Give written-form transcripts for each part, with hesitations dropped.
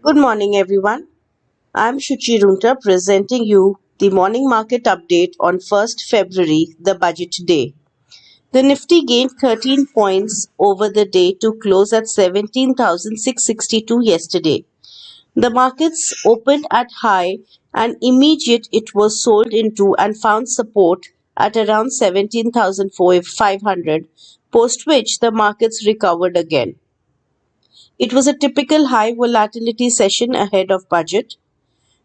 Good morning, everyone. I'm Shuchi Runta presenting you the morning market update on 1st February, the budget day. The Nifty gained 13 points over the day to close at 17,662 yesterday. The markets opened at high and immediate it was sold into and found support at around 17,500, post which the markets recovered again. It was a typical high volatility session ahead of budget.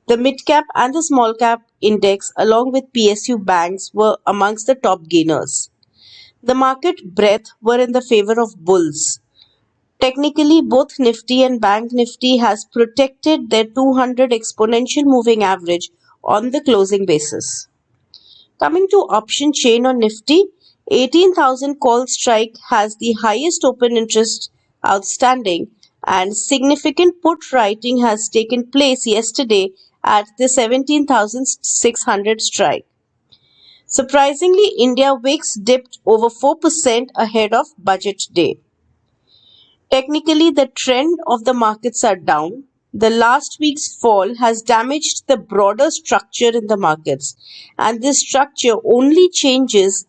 The mid-cap and the small-cap index along with PSU banks were amongst the top gainers. The market breadth were in the favor of bulls. Technically, both Nifty and Bank Nifty has protected their 200 exponential moving average on the closing basis. Coming to option chain on Nifty, 18,000 call strike has the highest open interest outstanding and significant put writing has taken place yesterday at the 17,600 strike. Surprisingly, India VIX dipped over 4% ahead of budget day. Technically, the trend of the markets are down. The last week's fall has damaged the broader structure in the markets, and this structure only changes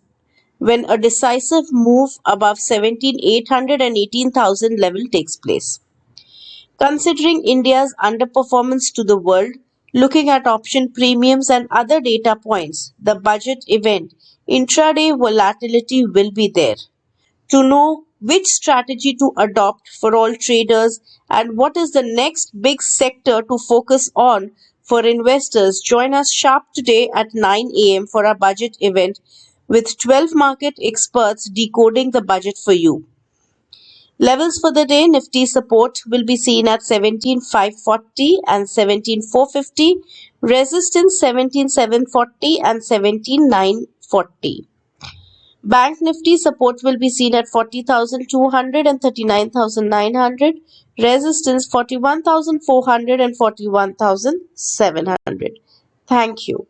when a decisive move above 17,800 and 18,000 level takes place. Considering India's underperformance to the world, looking at option premiums and other data points, the budget event intraday volatility will be there. To know which strategy to adopt for all traders and what is the next big sector to focus on for investors, join us sharp today at 9 a.m. for our budget event with 12 market experts decoding the budget for you. Levels for the day: Nifty support will be seen at 17,540 and 17,450, resistance 17,740 and 17,940. Bank Nifty support will be seen at 40,200 and 39,900, resistance 41,400 and 41,700. Thank you.